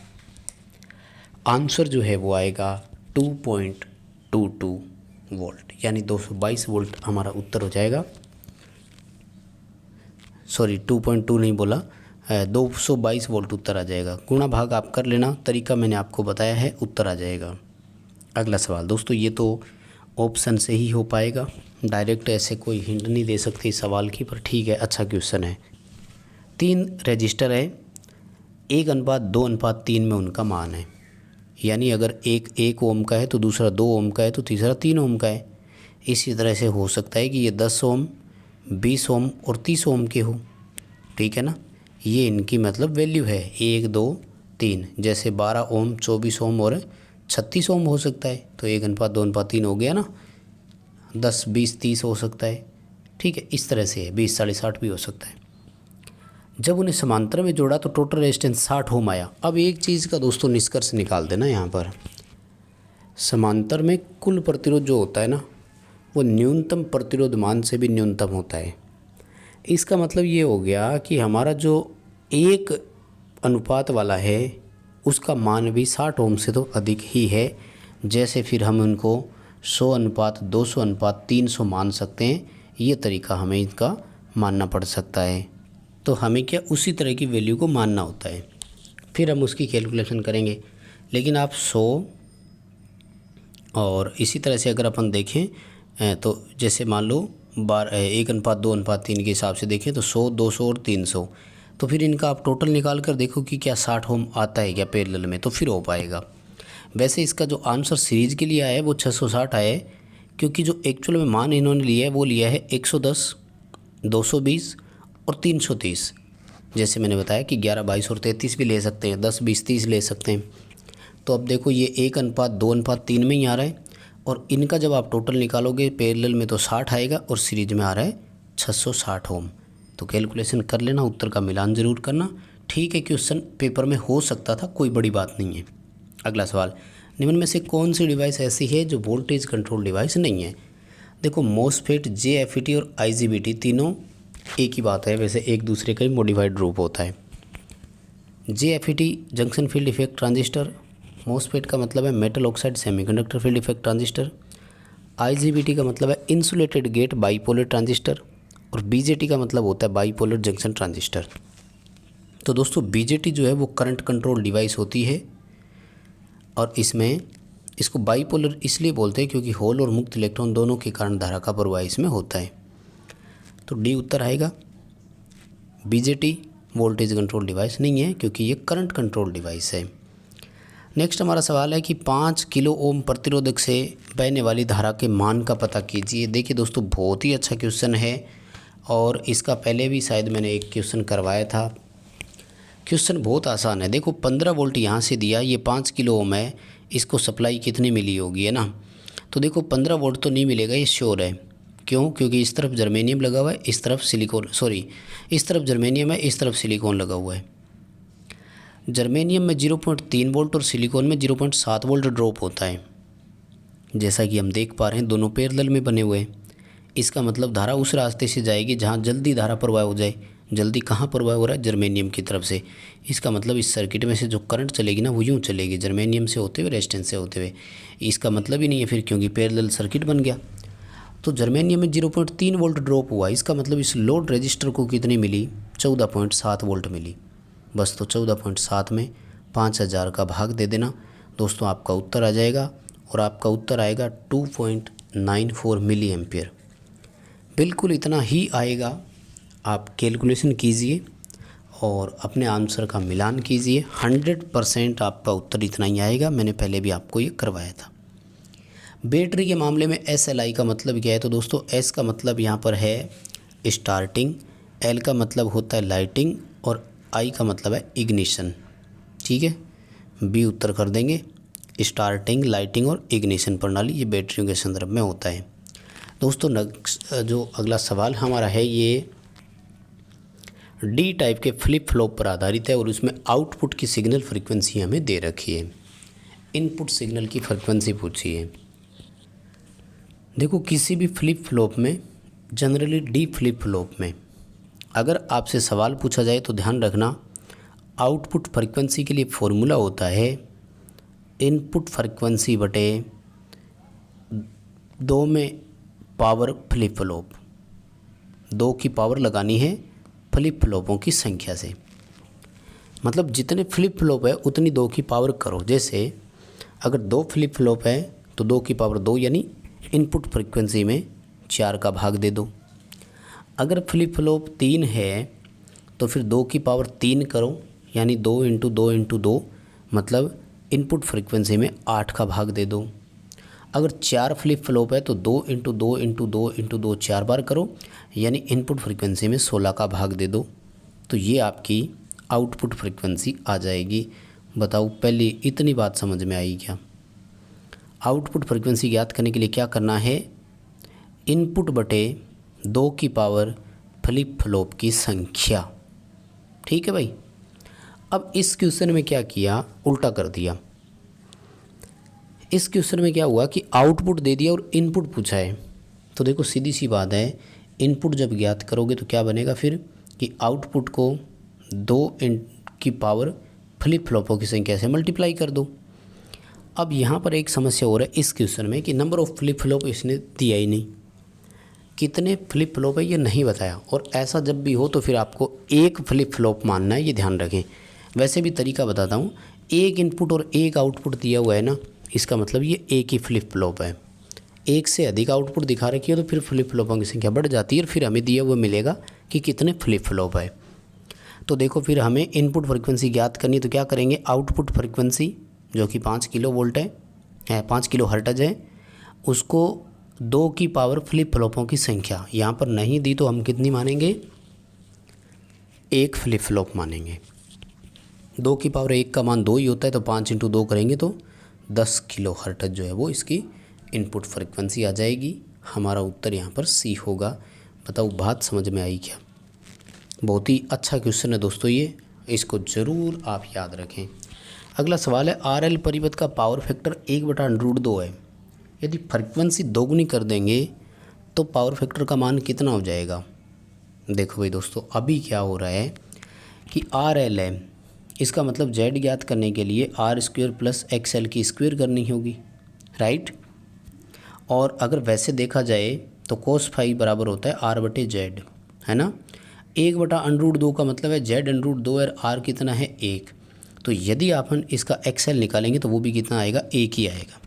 आंसर जो है वो आएगा 2.44 वोल्ट, यानी 222 वोल्ट हमारा उत्तर हो जाएगा। सॉरी 2.2 नहीं बोला, 222 वोल्ट उत्तर आ जाएगा। गुणा भाग आप कर लेना, तरीका मैंने आपको बताया है, उत्तर आ जाएगा। अगला सवाल दोस्तों, ये तो ऑप्शन से ही हो पाएगा, डायरेक्ट ऐसे कोई हिंट नहीं दे सकते इस सवाल की, पर ठीक है, अच्छा क्वेश्चन है। 3 रजिस्टर है, 1:2:3 में उनका मान है, यानी अगर एक 1 ओम का है तो दूसरा 2 ओम का है तो तीसरा 3 ओम का है। इसी तरह से हो सकता है कि ये 10 ओम, 20 ओम और 30 ओम के हो, ठीक है ना। ये इनकी मतलब वैल्यू है 1, 2, 3। जैसे 12 ओम, 24 ओम और 36 ओम हो सकता है, तो 1:2:3 हो गया ना। 10, 20, 30 हो सकता है, ठीक है। इस तरह से है, 20, 60 भी हो सकता है। जब उन्हें समांतर में जोड़ा तो टोटल रेजिस्टेंस 60 ओम आया। अब एक चीज़ का दोस्तों निष्कर्ष निकाल देना यहाँ पर, समांतर में कुल प्रतिरोध जो होता है ना, वो न्यूनतम प्रतिरोध मान से भी न्यूनतम होता है। इसका मतलब ये हो गया कि हमारा जो 1 अनुपात वाला है उसका मान भी 60 ओम से तो अधिक ही है। जैसे फिर हम उनको 100:200:300 मान सकते हैं, ये तरीका हमें इसका मानना पड़ सकता है। तो हमें क्या उसी तरह की वैल्यू को मानना होता है, फिर हम उसकी कैलकुलेशन करेंगे। लेकिन आप 100 और इसी तरह से अगर अपन देखें तो जैसे मान लो 1:2:3 के हिसाब से देखें तो 100, 200 और 300, तो फिर इनका आप टोटल निकाल कर देखो कि क्या 60 ओम आता है क्या पैरेलल में, तो फिर हो पाएगा। वैसे इसका जो आंसर सीरीज के लिए आया है वो 660 आया है, क्योंकि जो एक्चुअल में मान इन्होंने लिया है वो लिया है 110, 220 और 330। जैसे मैंने बताया कि 11, 22 और 33 भी ले सकते हैं, 10, 20, 30 ले सकते हैं। तो अब देखो ये 1:2:3 में ही आ रहा है, और इनका जब आप टोटल निकालोगे पैरेलल में तो 60 आएगा और सीरीज में आ रहा है 660 ओम। तो कैलकुलेशन कर लेना, उत्तर का मिलान ज़रूर करना, ठीक है। क्वेश्चन पेपर में हो सकता था, कोई बड़ी बात नहीं है। अगला सवाल, निम्न में से कौन सी डिवाइस ऐसी है जो वोल्टेज कंट्रोल डिवाइस नहीं है। देखो मोसफेट, JFET और IGBT तीनों एक ही बात है, वैसे एक दूसरे का ही मॉडिफाइड रूप होता है। JFET junction field effect transistor, MOSFET का मतलब है metal oxide semiconductor field effect transistor, IGBT का मतलब है इंसुलेटेड गेट बाईपोलर ट्रांजिस्टर, और BJT का मतलब होता है बाईपोलर जंक्शन ट्रांजिस्टर। तो दोस्तों BJT जो है वो करंट कंट्रोल डिवाइस होती है, और इसमें इसको बाईपोलर इसलिए बोलते हैं क्योंकि होल और मुक्त इलेक्ट्रॉन दोनों के कारण धारा का प्रवाह इसमें होता है। तो डी उत्तर आएगा। BJT वोल्टेज कंट्रोल डिवाइस नहीं है क्योंकि ये करंट कंट्रोल डिवाइस है। नेक्स्ट हमारा सवाल है कि 5 किलो ओम प्रतिरोधक से बहने वाली धारा के मान का पता कीजिए। देखिए दोस्तों, बहुत ही अच्छा क्वेश्चन है, और इसका पहले भी शायद मैंने एक क्वेश्चन करवाया था। क्वेश्चन बहुत आसान है। देखो 15 वोल्ट यहाँ से दिया, ये 5 किलो ओम है, इसको सप्लाई कितनी मिली होगी, है ना। तो देखो 15 वोल्ट तो नहीं मिलेगा, ये श्योर है। क्यों? क्योंकि इस तरफ जर्मेनियम लगा हुआ है, इस तरफ सिलिकॉन, इस तरफ जर्मेनियम है, इस तरफ सिलिकॉन लगा हुआ है। जर्मेनियम में 0.3 वोल्ट और सिलिकॉन में 0.7 वोल्ट ड्रॉप होता है, जैसा कि हम देख पा रहे हैं, दोनों पैरेलल में बने हुए हैं। इसका मतलब धारा उस रास्ते से जाएगी जहाँ जल्दी धारा प्रवाह हो जाए। जल्दी कहाँ प्रवाह हो रहा है? जर्मेनियम की तरफ से। इसका मतलब इस सर्किट में से जो करंट चलेगी ना, वो यूँ चलेगी, जर्मेनियम से होते हुए, रेजिस्टेंस से होते हुए। इसका मतलब ही नहीं है फिर, क्योंकि पैरेलल सर्किट बन गया। तो जर्मेनियम में 0.3 वोल्ट ड्रॉप हुआ, इसका मतलब इस लोड रजिस्टर को कितनी मिली? 14.7 वोल्ट मिली। बस तो 14.7 में 5000 का भाग दे देना दोस्तों, आपका उत्तर आ जाएगा, और आपका उत्तर आएगा 2.94 मिली एम्पियर। बिल्कुल इतना ही आएगा। आप कैलकुलेशन कीजिए और अपने आंसर का मिलान कीजिए, 100% आपका उत्तर इतना ही आएगा। मैंने पहले भी आपको ये करवाया था। बैटरी के मामले में SLI का मतलब क्या है? तो दोस्तों S का मतलब यहाँ पर है स्टार्टिंग, L का मतलब होता है लाइटिंग, और I का मतलब है इग्निशन। ठीक है, B उत्तर कर देंगे। स्टार्टिंग, लाइटिंग और इग्निशन प्रणाली ये बैटरियों के संदर्भ में होता है। दोस्तों जो अगला सवाल हमारा है ये D टाइप के फ्लिप फ्लॉप पर आधारित है, और उसमें आउटपुट की सिग्नल फ्रीक्वेंसी हमें दे रखी है, इनपुट सिग्नल की फ्रीक्वेंसी पूछी है। देखो किसी भी फ्लिप फ्लॉप में, जनरली D फ्लिप फ्लॉप में अगर आपसे सवाल पूछा जाए तो ध्यान रखना, आउटपुट फ्रीक्वेंसी के लिए फॉर्मूला होता है इनपुट फ्रीक्वेंसी बटे दो में पावर फ्लिप फ्लॉप, 2 की पावर लगानी है फ्लिप फ्लॉपों की संख्या से, मतलब जितने फ्लिप फ्लॉप है उतनी 2 की पावर करो। जैसे अगर 2 फ्लिप फ्लॉप है तो 2 की पावर 2, यानी इनपुट फ्रीक्वेंसी में 4 का भाग दे दो। अगर फ्लिप फ्लॉप 3 है तो फिर 2 की पावर 3 करो, यानी 2 इंटू 2 इंटू 2, मतलब इनपुट फ्रीक्वेंसी में 8 का भाग दे दो। अगर 4 फ्लिप फ्लॉप है तो 2 इंटू 2 इंटू 2 इंटू 2 4 बार करो, यानी इनपुट फ्रीक्वेंसी में 16 का भाग दे दो। तो ये आपकी आउटपुट फ्रीक्वेंसी आ जाएगी। बताओ पहले इतनी बात समझ में आई क्या? आउटपुट फ्रीक्वेंसी ज्ञात करने के लिए क्या करना है? इनपुट बटे 2 की पावर फ्लिप फ्लॉप की संख्या। ठीक है भाई। अब इस क्वेश्चन में क्या किया, उल्टा कर दिया। इस क्वेश्चन में क्या हुआ कि आउटपुट दे दिया और इनपुट पूछा है। तो देखो सीधी सी बात है, इनपुट जब ज्ञात करोगे तो क्या बनेगा फिर कि आउटपुट को 2 की पावर फ्लिप फ्लॉपों की संख्या से मल्टीप्लाई कर दो। अब यहाँ पर एक समस्या हो रहा है इस क्वेश्चन में कि नंबर ऑफ़ फ्लिप फ्लॉप इसने दिया ही नहीं, कितने फ्लिप फ्लॉप है ये नहीं बताया। और ऐसा जब भी हो तो फिर आपको एक फ्लिप फ्लॉप मानना है, ये ध्यान रखें। वैसे भी तरीका बताता हूँ, एक इनपुट और एक आउटपुट दिया हुआ है ना, इसका मतलब ये एक ही फ्लिप फ्लॉप है। एक से अधिक आउटपुट दिखा रखी है तो फिर फ्लिप फ्लॉपों की संख्या बढ़ जाती है और फिर हमें दिया हुआ मिलेगा कि कितने फ्लिप फ्लॉप है। तो देखो फिर हमें इनपुट फ्रीक्वेंसी ज्ञात करनी, तो क्या करेंगे, आउटपुट फ्रीक्वेंसी जो कि 5 किलो वोल्ट है 5 किलो हर्ट्ज है, उसको 2 की पावर फ्लिप फ्लॉपों की संख्या यहाँ पर नहीं दी तो हम कितनी मानेंगे, एक फ्लिप फ्लॉप मानेंगे। 2 की पावर 1 का मान 2 ही होता है, तो 5 इंटू 2 करेंगे तो 10 किलो हर्ट्ज जो है वो इसकी इनपुट फ्रीक्वेंसी आ जाएगी। हमारा उत्तर यहाँ पर सी होगा। बताओ बात समझ में आई क्या? बहुत ही अच्छा क्वेश्चन है दोस्तों ये, इसको ज़रूर आप याद रखें। अगला सवाल है, RL परिपथ का पावर फैक्टर 1/√2 है। यदि फ्रीक्वेंसी दोगुनी कर देंगे तो पावर फैक्टर का मान कितना हो जाएगा? देखो भाई दोस्तों, अभी क्या हो रहा है कि RL है, इसका मतलब Z ज्ञात करने के लिए R² प्लस XL की स्क्वायर करनी होगी, राइट। और अगर वैसे देखा जाए तो cos फाई बराबर होता है R/Z, है ना। 1/√2 का मतलब है Z√2 और R कितना है 1। तो यदि अपन इसका XL निकालेंगे तो वो भी कितना आएगा, 1 ही आएगा।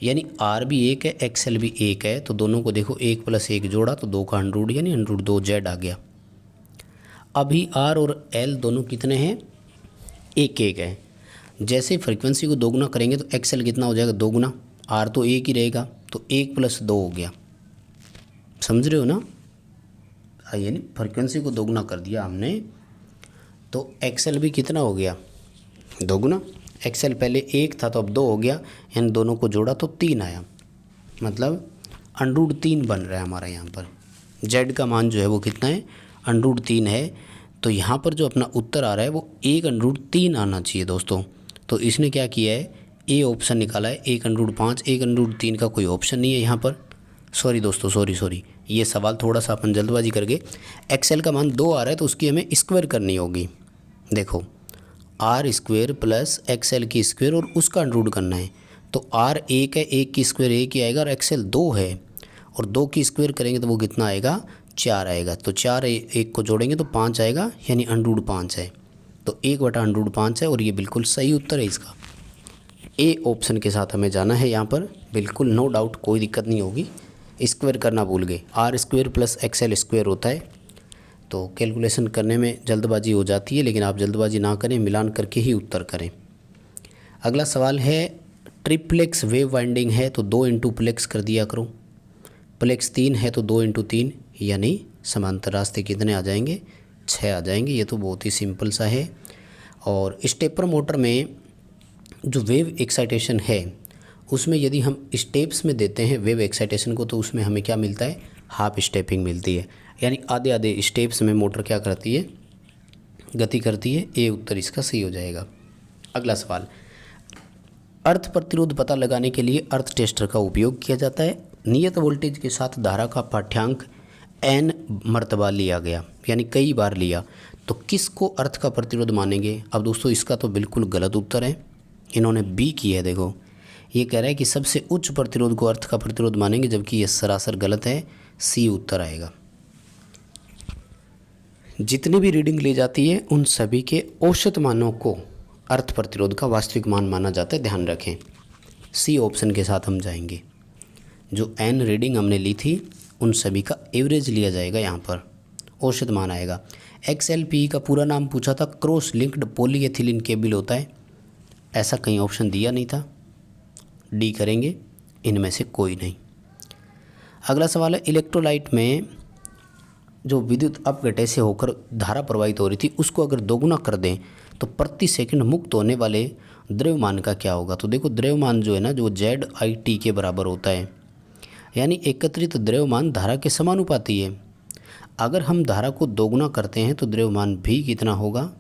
यानी R भी 1 है, XL भी 1 है, तो दोनों को देखो 1 + 1 जोड़ा तो 2 का अंडरूट यानी √2Z आ गया। अभी R और L दोनों कितने हैं, 1 है। जैसे फ्रीक्वेंसी को दोगुना करेंगे तो XL कितना हो जाएगा, दोगुना। R तो 1 ही रहेगा, तो 1 + 2 हो गया। समझ रहे हो ना? यानी फ्रीक्वेंसी को दोगुना कर दिया हमने तो XL भी कितना हो गया, दोगुना। XL पहले 1 था तो अब 2 हो गया, यानी दोनों को जोड़ा तो 3 आया, मतलब √3 बन रहा है हमारा यहाँ पर। Z का मान जो है वो कितना है, √3 है। तो यहाँ पर जो अपना उत्तर आ रहा है वो 1√3 आना चाहिए दोस्तों। तो इसने क्या किया है, ए ऑप्शन निकाला है, 1√5। 1√3 का कोई ऑप्शन नहीं है यहाँ पर। सॉरी दोस्तों, सॉरी, ये सवाल थोड़ा सा अपन जल्दबाजी करके, XL का मान 2 आ रहा है तो उसकी हमें स्क्वायर करनी होगी। देखो R² प्लस XL की स्क्वायर और उसका अंडरूट करना है। तो R 1 है, 1 की स्क्वायर 1 ही आएगा, और XL 2 है और 2 की स्क्वायर करेंगे तो वो कितना आएगा, 4 आएगा। तो 4 1 को जोड़ेंगे तो 5 आएगा, यानी √5 है। तो 1/√5 है और ये बिल्कुल सही उत्तर है इसका। ए ऑप्शन के साथ हमें जाना है यहाँ पर, बिल्कुल नो डाउट, कोई दिक्कत नहीं होगी। स्क्वायर करना भूल गए, R² प्लस XL² होता है, तो कैलकुलेशन करने में जल्दबाजी हो जाती है, लेकिन आप जल्दबाजी ना करें, मिलान करके ही उत्तर करें। अगला सवाल है, ट्रिप्लेक्स वेव वाइंडिंग है तो 2 इंटू प्लेक्स कर दिया करो। प्लेक्स 3 है तो 2 इंटू 3, यानी समांतर रास्ते कितने आ जाएंगे, 6 आ जाएंगे। ये तो बहुत ही सिंपल सा है। और स्टेपर मोटर में जो वेव एक्साइटेशन है उसमें यदि हम स्टेप्स में देते हैं वेव एक्साइटेशन को, तो उसमें हमें क्या मिलता है, हाफ स्टेपिंग मिलती है, यानी आधे आधे स्टेप्स में मोटर क्या करती है, गति करती है। ए उत्तर इसका सही हो जाएगा। अगला सवाल, अर्थ प्रतिरोध पता लगाने के लिए अर्थ टेस्टर का उपयोग किया जाता है। नियत वोल्टेज के साथ धारा का पाठ्यांक n मर्तबा लिया गया, यानी कई बार लिया, तो किसको अर्थ का प्रतिरोध मानेंगे? अब दोस्तों इसका तो बिल्कुल गलत उत्तर है, इन्होंने बी की है। देखो ये कह रहा है कि सबसे उच्च प्रतिरोध को अर्थ का प्रतिरोध मानेंगे, जबकि यह सरासर गलत है। सी उत्तर आएगा। जितनी भी रीडिंग ली जाती है उन सभी के औसत मानों को अर्थ प्रतिरोध का वास्तविक मान माना जाता है, ध्यान रखें। सी ऑप्शन के साथ हम जाएंगे। जो एन रीडिंग हमने ली थी उन सभी का एवरेज लिया जाएगा, यहाँ पर औसत मान आएगा। XLPE का पूरा नाम पूछा था, क्रॉस लिंक्ड पॉलीएथिलीन केबल होता है। ऐसा कहीं ऑप्शन दिया नहीं था। डी करेंगे, इनमें से कोई नहीं। अगला सवाल है, इलेक्ट्रोलाइट में जो विद्युत अपघट्य से होकर धारा प्रवाहित हो रही थी उसको अगर दोगुना कर दें तो प्रति सेकंड मुक्त होने वाले द्रव्यमान का क्या होगा। तो देखो द्रव्यमान जो है ना, जो ZIT के बराबर होता है, यानी एकत्रित द्रव्यमान धारा के समानुपाती है। अगर हम धारा को दोगुना करते हैं तो द्रव्यमान भी कितना होगा,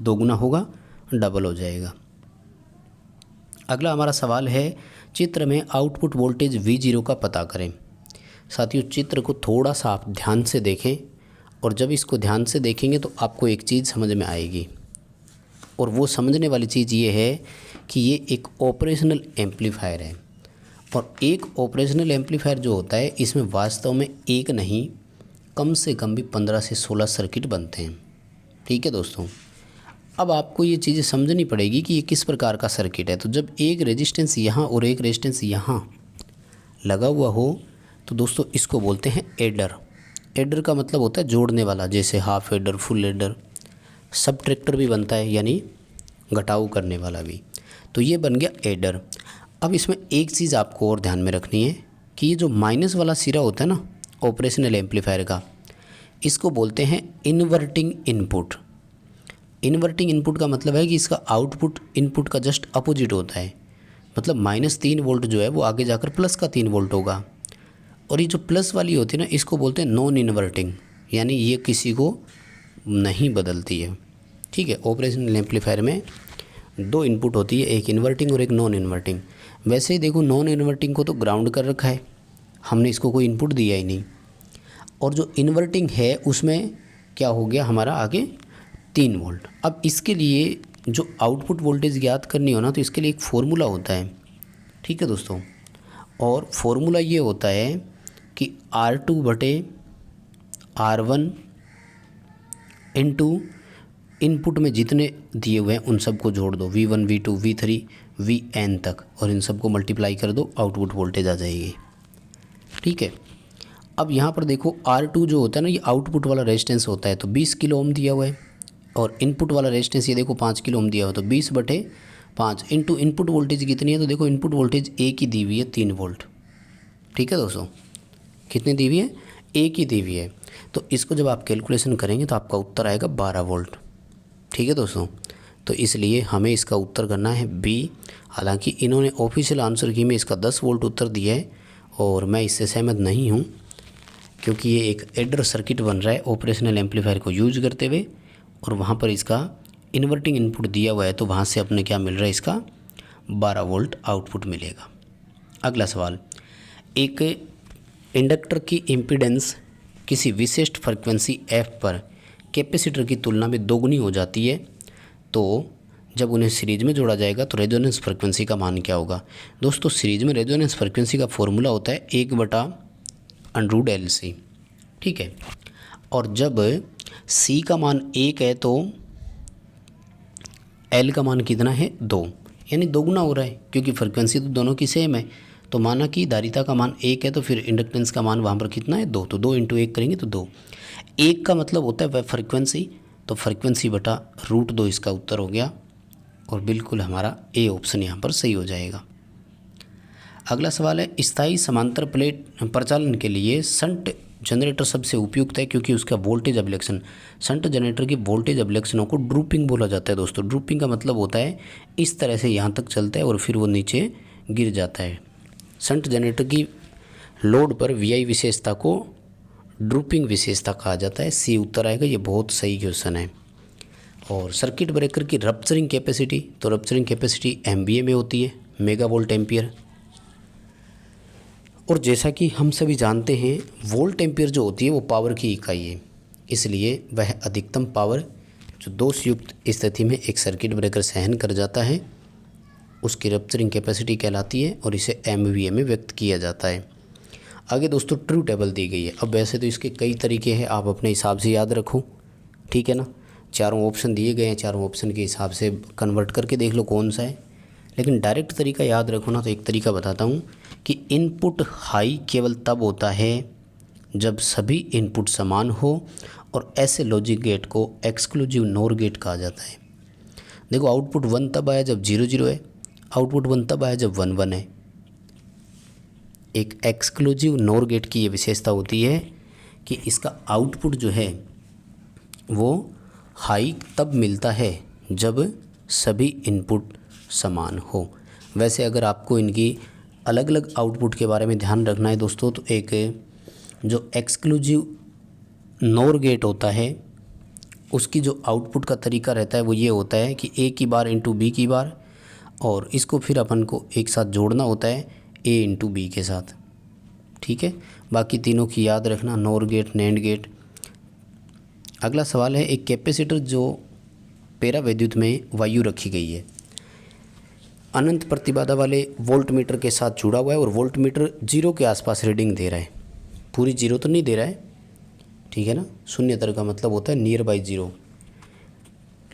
दोगुना होगा, डबल हो जाएगा। अगला हमारा सवाल है, चित्र में आउटपुट वोल्टेज V0 का पता करें। साथियों चित्र को थोड़ा सा आप ध्यान से देखें, और जब इसको ध्यान से देखेंगे तो आपको एक चीज़ समझ में आएगी, और वो समझने वाली चीज़ ये है कि ये एक ऑपरेशनल एम्पलीफायर है। और एक ऑपरेशनल एम्पलीफायर जो होता है इसमें वास्तव में एक नहीं, कम से कम भी 15 से 16 सर्किट बनते हैं। ठीक है दोस्तों, अब आपको ये चीज़ें समझनी पड़ेगी कि ये किस प्रकार का सर्किट है। तो जब एक रेजिस्टेंस यहाँ और एक रेजिस्टेंस यहाँ लगा हुआ हो तो दोस्तों इसको बोलते हैं एडर। एडर का मतलब होता है जोड़ने वाला, जैसे half adder, full adder, subtractor भी बनता है, यानी घटाव करने वाला भी। तो ये बन गया एडर। अब इसमें एक चीज़ आपको और ध्यान में रखनी है कि ये जो माइनस वाला सिरा होता है ना ऑपरेशनल एम्पलीफायर का, इसको बोलते हैं इन्वर्टिंग इनपुट। इन्वर्टिंग इनपुट का मतलब है कि इसका आउटपुट इनपुट का जस्ट अपोजिट होता है। मतलब -3 वोल्ट जो है वो आगे जाकर +3 वोल्ट होगा। और ये जो प्लस वाली होती है ना, इसको बोलते हैं नॉन इन्वर्टिंग, यानी ये किसी को नहीं बदलती है। ठीक है, ऑपरेशनल एम्पलीफायर में 2 इनपुट होती है, एक इन्वर्टिंग और एक नॉन इन्वर्टिंग। वैसे ही देखो नॉन इन्वर्टिंग को तो ग्राउंड कर रखा है, हमने इसको कोई इनपुट दिया ही नहीं। और जो इन्वर्टिंग है उसमें क्या हो गया हमारा आगे 3 वोल्ट। अब इसके लिए जो आउटपुट वोल्टेज ज्ञात करनी हो ना, तो इसके लिए एक फार्मूला होता है। ठीक है दोस्तों, और फार्मूला ये होता है कि R2/R1 इनटू इनपुट में जितने दिए हुए हैं उन सबको जोड़ दो, V1 V2 V3 Vn तक, और इन सबको मल्टीप्लाई कर दो, आउटपुट वोल्टेज आ जाएगी। ठीक है, अब यहाँ पर देखो R2 जो होता है ना, ये आउटपुट वाला रेजिस्टेंस होता है, तो 20 किलो ओम दिया हुआ है, और इनपुट वाला रेजिस्टेंस ये देखो 5 किलो ओम दिया हुआ है, तो 20/5 इंटू इनपुट वोल्टेज कितनी है, तो देखो इनपुट वोल्टेज एक ही दी हुई है 3 वोल्ट। ठीक है दोस्तों, कितनी दी हुई है, एक ही दी हुई है। तो इसको जब आप कैलकुलेशन करेंगे तो आपका उत्तर आएगा 12 वोल्ट। ठीक है दोस्तों, तो इसलिए हमें इसका उत्तर करना है बी। हालांकि इन्होंने ऑफिशियल आंसर की में इसका 10 वोल्ट उत्तर दिया है, और मैं इससे सहमत नहीं हूँ, क्योंकि ये एक एडर सर्किट बन रहा है ऑपरेशनल एम्पलीफायर को यूज करते हुए, और वहाँ पर इसका इन्वर्टिंग इनपुट दिया हुआ है, तो वहाँ से अपने क्या मिल रहा है, इसका 12 वोल्ट आउटपुट मिलेगा। अगला सवाल, एक इंडक्टर की इम्पीडेंस किसी विशेष फ्रीक्वेंसी f पर कैपेसिटर की तुलना में दोगुनी हो जाती है, तो जब उन्हें सीरीज में जोड़ा जाएगा तो रेजोनेंस फ्रीक्वेंसी का मान क्या होगा। दोस्तों सीरीज में रेजोनेंस फ्रीक्वेंसी का फॉर्मूला होता है 1/√LC। ठीक है, और जब C का मान 1 है तो L का मान कितना है, 2, यानी दोगुना हो रहा है, क्योंकि फ्रीक्वेंसी तो दोनों की सेम है। तो माना कि धारिता का मान 1 है तो फिर इंडक्टेंस का मान वहाँ पर कितना है, 2, तो 2 × 1 करेंगे तो 2। 1 का मतलब होता है वह फ्रीक्वेंसी, तो फ्रीक्वेंसी बटा √2 इसका उत्तर हो गया, और बिल्कुल हमारा ए ऑप्शन यहाँ पर सही हो जाएगा। अगला सवाल है, स्थायी समांतर प्लेट प्रचालन के लिए शंट जनरेटर सबसे उपयुक्त है, क्योंकि उसका वोल्टेज अभिलक्षण, शंट जनरेटर की वोल्टेज अभिलक्षणों को ड्रूपिंग बोला जाता है। दोस्तों ड्रूपिंग का मतलब होता है इस तरह से यहाँ तक चलता है और फिर वो नीचे गिर जाता है। शंट जनरेटर की लोड पर VI विशेषता को ड्रूपिंग विशेषता कहा जाता है। सी उत्तर आएगा, ये बहुत सही क्वेश्चन है। और सर्किट ब्रेकर की रप्चरिंग कैपेसिटी, तो रप्चरिंग कैपेसिटी MVA में होती है, मेगा वोल्ट एम्पियर। और जैसा कि हम सभी जानते हैं वोल्ट एम्पियर जो होती है वो पावर की इकाई है, इसलिए वह अधिकतम पावर जो दोषयुक्त स्थिति में एक सर्किट ब्रेकर सहन कर जाता है उसकी रप्चरिंग कैपेसिटी कहलाती है और इसे MVA में व्यक्त किया जाता है। आगे दोस्तों ट्रू टेबल दी गई है। अब वैसे तो इसके कई तरीके हैं, आप अपने हिसाब से याद रखो, ठीक है ना। चारों ऑप्शन दिए गए हैं, चारों ऑप्शन के हिसाब से कन्वर्ट करके देख लो कौन सा है। लेकिन डायरेक्ट तरीका याद रखो ना, तो एक तरीका बताता हूँ कि इनपुट हाई केवल तब होता है जब सभी इनपुट समान हो, और ऐसे लॉजिक गेट को एक्सक्लूसिव नोर गेट कहा जाता है। देखो आउटपुट 1 तब आया जब 0 0 है, आउटपुट 1 तब आया जब 1 1 है। एक एक्सक्लूसिव नोर गेट की ये विशेषता होती है कि इसका आउटपुट जो है वो हाई तब मिलता है जब सभी इनपुट समान हो। वैसे अगर आपको इनकी अलग अलग आउटपुट के बारे में ध्यान रखना है दोस्तों, तो एक जो एक्सक्लूसिव नोर गेट होता है उसकी जो आउटपुट का तरीका रहता है वो ये होता है कि A की बार इंटू B की बार, और इसको फिर अपन को एक साथ जोड़ना होता है A इंटू B के साथ, ठीक है। बाकी तीनों की याद रखना, नोर गेट, नैंड गेट। अगला सवाल है, एक कैपेसिटर जो पेरा विद्युत में वायु रखी गई है, अनंत प्रतिबाधा वाले वोल्टमीटर के साथ जुड़ा हुआ है और वोल्टमीटर 0 के आसपास रीडिंग दे रहा है। पूरी 0 तो नहीं दे रहा है, ठीक है ना, शून्यतर का मतलब होता है नियर बाई 0,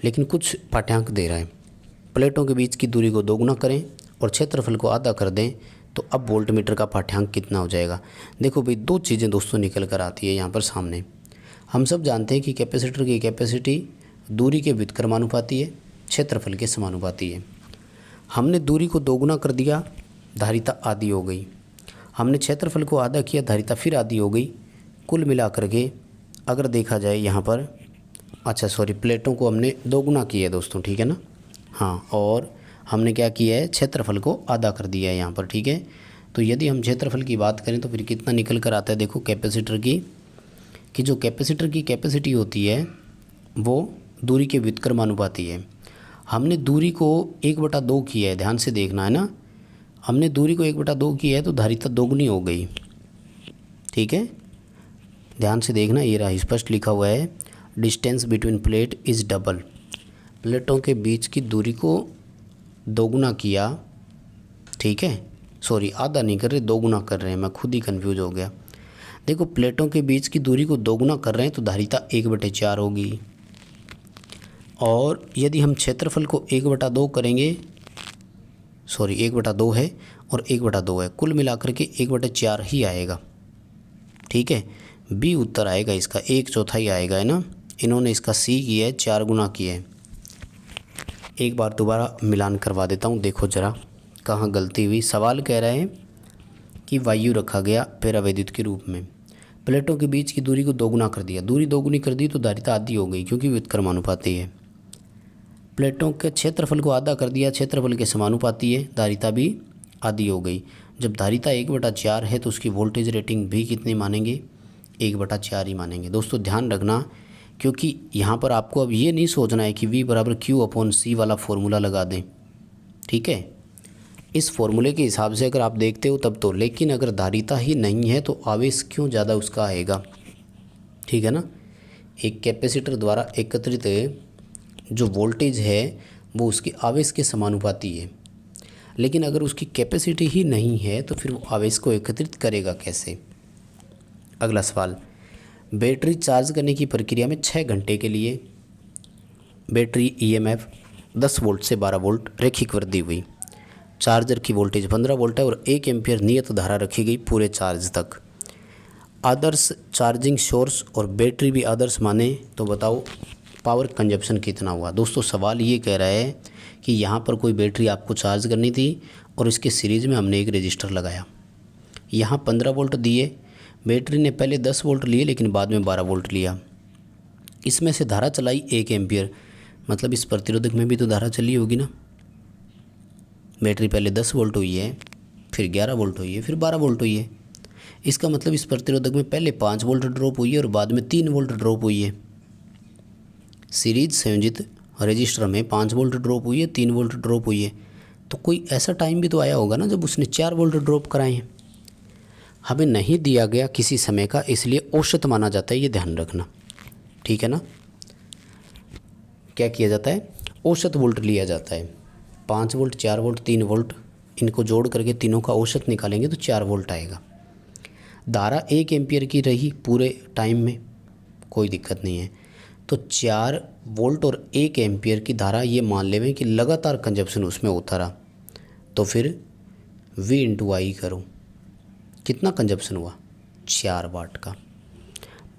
लेकिन कुछ पाठ्यांक दे रहा है। प्लेटों के बीच की दूरी को दोगुना करें और क्षेत्रफल को आधा कर दें, तो अब वोल्टमीटर का पाठ्यांक कितना हो जाएगा। देखो भाई, दो चीज़ें दोस्तों निकल कर आती है यहाँ पर सामने। हम सब जानते हैं कि कैपेसिटर की कैपेसिटी दूरी के व्युत्क्रमानुपाती है, क्षेत्रफल के समानुपाती है। हमने दूरी को दोगुना कर दिया, धारिता आधी हो गई। हमने क्षेत्रफल को आधा किया, धारिता फिर आधी हो गई। कुल मिलाकर के अगर देखा जाए यहाँ पर, अच्छा सॉरी, प्लेटों को हमने दोगुना किया है दोस्तों, ठीक है ना, हाँ, और हमने क्या किया है, क्षेत्रफल को आधा कर दिया है यहाँ पर, ठीक है। तो यदि हम क्षेत्रफल की बात करें तो फिर कितना निकल कर आता है, देखो कैपेसिटर की जो कैपेसिटर की कैपेसिटी होती है वो दूरी के व्युत्क्रमानुपाती है। हमने दूरी को 1/2 किया है, ध्यान से देखना है ना, हमने दूरी को 1/2 किया है तो धारिता दोगुनी हो गई, ठीक है। ध्यान से देखना, ये रहा स्पष्ट लिखा हुआ है, distance between plate is double. प्लेटों के बीच की दूरी को दोगुना किया, ठीक है, सॉरी आधा नहीं कर रहे, दोगुना कर रहे हैं, मैं खुद ही कंफ्यूज हो गया। देखो प्लेटों के बीच की दूरी को दोगुना कर रहे हैं तो धारिता 1/4 होगी, और यदि हम क्षेत्रफल को 1/2 करेंगे, सॉरी 1/2 है और 1/2 है, कुल मिलाकर के 1/4 ही आएगा, ठीक है। बी उत्तर आएगा इसका, 1/4 आएगा, है ना। इन्होंने इसका सी किया है, 4 गुना किया है। एक बार दोबारा मिलान करवा देता हूँ, देखो ज़रा कहाँ गलती हुई। सवाल कह रहा है कि वायु रखा गया पेरावैद्युत के रूप में, प्लेटों के बीच की दूरी को दोगुना कर दिया, दूरी दोगुनी कर दी तो धारिता आधी हो गई क्योंकि व्युत्क्रमानुपाती है। प्लेटों के क्षेत्रफल को आधा कर दिया, क्षेत्रफल के समानुपाती है, धारिता भी आधी हो गई। जब धारिता 1/4 है तो उसकी वोल्टेज रेटिंग भी कितनी मानेंगे, 1/4 ही मानेंगे। दोस्तों ध्यान रखना, क्योंकि यहाँ पर आपको अब ये नहीं सोचना है कि V = Q/C वाला फॉर्मूला लगा दें, ठीक है। इस फॉर्मूले के हिसाब से अगर आप देखते हो तब तो, लेकिन अगर धारिता ही नहीं है तो आवेश क्यों ज़्यादा उसका आएगा, ठीक है ना। एक कैपेसिटर द्वारा एकत्रित जो वोल्टेज है वो उसके आवेश के समानुपाती है, लेकिन अगर उसकी कैपेसिटी ही नहीं है तो फिर वो आवेश को एकत्रित करेगा कैसे। अगला सवाल, बैटरी चार्ज करने की प्रक्रिया में 6 घंटे के लिए बैटरी EMF 10 वोल्ट से 12 वोल्ट रैखिक वृद्धि हुई। चार्जर की वोल्टेज 15 वोल्ट है और 1 एम्पियर नियत धारा रखी गई पूरे चार्ज तक। आदर्श चार्जिंग सोर्स और बैटरी भी आदर्श माने तो बताओ पावर कंजप्शन कितना हुआ। दोस्तों सवाल ये कह रहा है कि यहाँ पर कोई बैटरी आपको चार्ज करनी थी और इसके सीरीज़ में हमने एक रजिस्टर लगाया, यहाँ 15 वोल्ट दिए, बैटरी ने पहले 10 वोल्ट लिए लेकिन बाद में 12 वोल्ट लिया। इसमें से धारा चलाई 1 एम्पियर, मतलब इस प्रतिरोधक में भी तो धारा चली होगी ना। बैटरी पहले 10 वोल्ट हुई है, फिर 11 वोल्ट हुई है, फिर 12 वोल्ट हुई है। इसका मतलब इस प्रतिरोधक में पहले 5 वोल्ट ड्रॉप हुई है और बाद में 3 वोल्ट ड्रॉप हुई है। सीरीज संयोजित रजिस्टर में 5 वोल्ट ड्रॉप हुई है, 3 वोल्ट ड्रॉप हुई है, तो कोई ऐसा टाइम भी तो आया होगा ना जब उसने 4 वोल्ट ड्रॉप कराए हैं। हमें नहीं दिया गया किसी समय का, इसलिए औसत माना जाता है, ये ध्यान रखना, ठीक है ना। क्या किया जाता है, औसत वोल्ट लिया जाता है। 5 वोल्ट, 4 वोल्ट, 3 वोल्ट, इनको जोड़ करके तीनों का औसत निकालेंगे तो 4 वोल्ट आएगा। धारा 1 एम्पियर की रही पूरे टाइम में, कोई दिक्कत नहीं है। तो 4 वोल्ट और 1 एम्पियर की धारा ये मान लेवें कि लगातार कंजप्शन उसमें होता रहा, तो फिर V × I करो, कितना कंजप्शन हुआ 4 वाट का।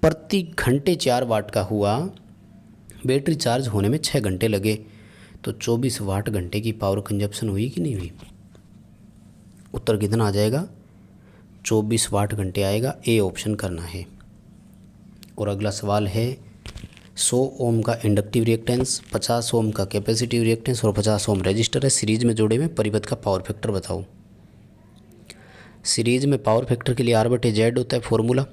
प्रति घंटे 4 वाट का हुआ, बैटरी चार्ज होने में 6 घंटे लगे, तो 24 वाट घंटे की पावर कंजप्शन हुई कि नहीं हुई। उत्तर कितना आ जाएगा 24 वाट घंटे आएगा। ए ऑप्शन करना है। और अगला सवाल है 100 ओम का इंडक्टिव रिएक्टेंस, 50 ओम का कैपेसिटिव रिएक्टेंस और 50 ओम रेजिस्टर है, सीरीज में जोड़े हुए परिपथ का पावर फैक्टर बताओ। सीरीज में पावर फैक्टर के लिए R/Z होता है फॉर्मूला,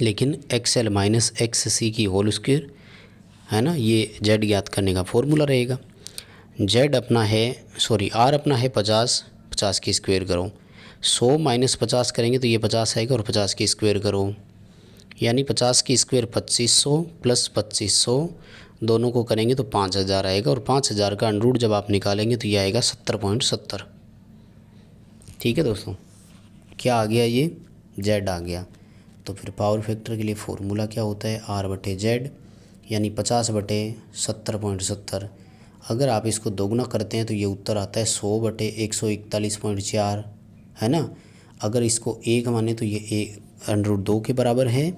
लेकिन XL - XC की होल स्क्वायर है ना, ये Z ज्ञात करने का फॉर्मूला रहेगा। Z अपना है R अपना है 50 की स्क्वायर करो, 100 - 50 करेंगे तो ये 50 आएगा और 50 की स्क्वायर करो, यानी 50 की स्क्वायर 2500 प्लस 2500 दोनों को करेंगे तो 5000 आएगा, और 5000 का अंडर रूट जब आप निकालेंगे तो ये आएगा 70.70। ठीक है दोस्तों, क्या आ गया, ये Z आ गया। तो फिर पावर फैक्टर के लिए फ़ॉर्मूला क्या होता है R/Z, यानी 50/70.70। अगर आप इसको दोगुना करते हैं तो ये उत्तर आता है 100/141.4, है ना। अगर इसको 1 माने तो ये √2 के बराबर है।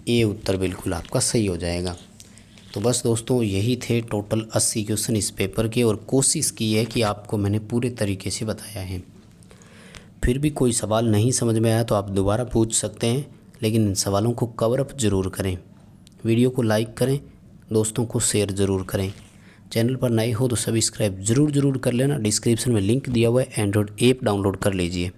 ये उत्तर बिल्कुल आपका सही हो जाएगा। तो बस दोस्तों, यही थे टोटल 80 क्वेश्चन इस पेपर के, और कोशिश की है कि आपको मैंने पूरे तरीके से बताया है। फिर भी कोई सवाल नहीं समझ में आया तो आप दोबारा पूछ सकते हैं, लेकिन इन सवालों को कवर अप ज़रूर करें। वीडियो को लाइक करें, दोस्तों को शेयर ज़रूर करें। चैनल पर नए हो तो सब्सक्राइब ज़रूर कर लेना। डिस्क्रिप्शन में लिंक दिया हुआ है, एंड्रॉयड ऐप डाउनलोड कर लीजिए।